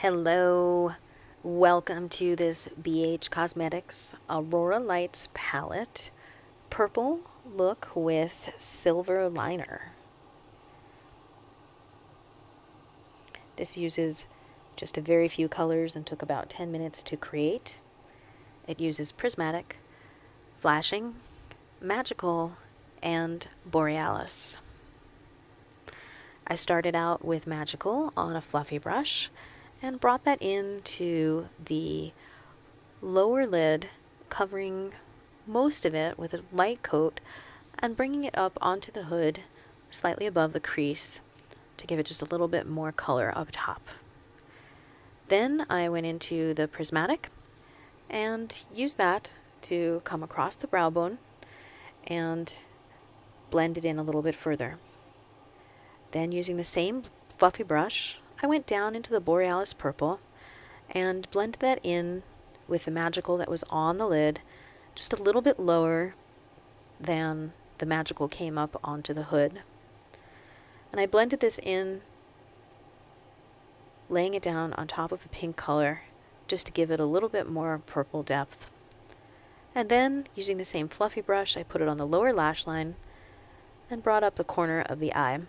Hello, welcome to this BH Cosmetics Aurora Lights palette, purple look with silver liner. This uses just a very few colors and took about 10 minutes to create. It uses Prismatic, Flashing, Magical, and Borealis. I started out with Magical on a fluffy brush and brought that into the lower lid, covering most of it with a light coat and bringing it up onto the hood slightly above the crease to give it just a little bit more color up top. Then I went into the Prismatic and used that to come across the brow bone and blend it in a little bit further. Then using the same fluffy brush, I went down into the Borealis purple and blended that in with the Magical that was on the lid, just a little bit lower than the Magical came up onto the hood. And I blended this in, laying it down on top of the pink color just to give it a little bit more purple depth. And then, using the same fluffy brush, I put it on the lower lash line and brought up the corner of the eye.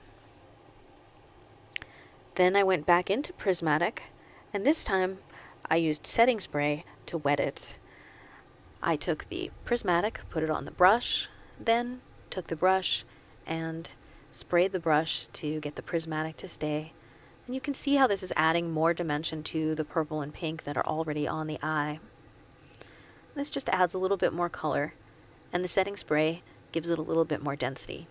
Then I went back into Prismatic, and this time I used setting spray to wet it. I took the Prismatic, put it on the brush, then took the brush and sprayed the brush to get the Prismatic to stay. And you can see how this is adding more dimension to the purple and pink that are already on the eye. This just adds a little bit more color, and the setting spray gives it a little bit more density.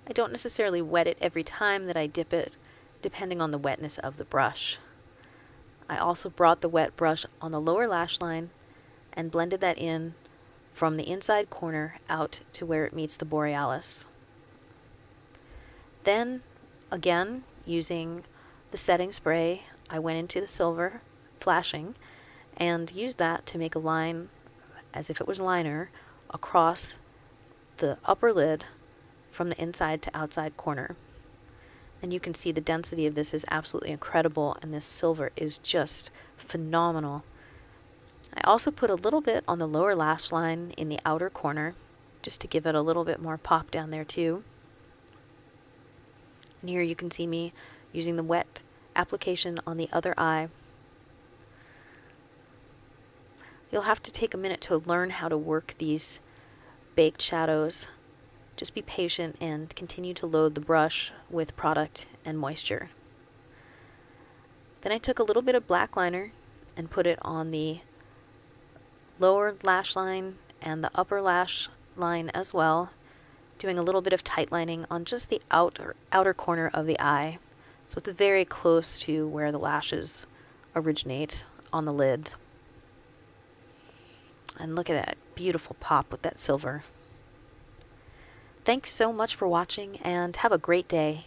I don't necessarily wet it every time that I dip it, depending on the wetness of the brush. I also brought the wet brush on the lower lash line and blended that in from the inside corner out to where it meets the Borealis. Then, again, using the setting spray, I went into the silver, flashing, and used that to make a line, as if it was liner, across the upper lid from the inside to outside corner. And you can see the density of this is absolutely incredible, and this silver is just phenomenal. I also put a little bit on the lower lash line in the outer corner, just to give it a little bit more pop down there too. And here you can see me using the wet application on the other eye. You'll have to take a minute to learn how to work these baked shadows. Just be patient and continue to load the brush with product and moisture. Then I took a little bit of black liner and put it on the lower lash line and the upper lash line as well, doing a little bit of tight lining on just the outer corner of the eye, so it's very close to where the lashes originate on the lid. And look at that beautiful pop with that silver. Thanks so much for watching, and have a great day.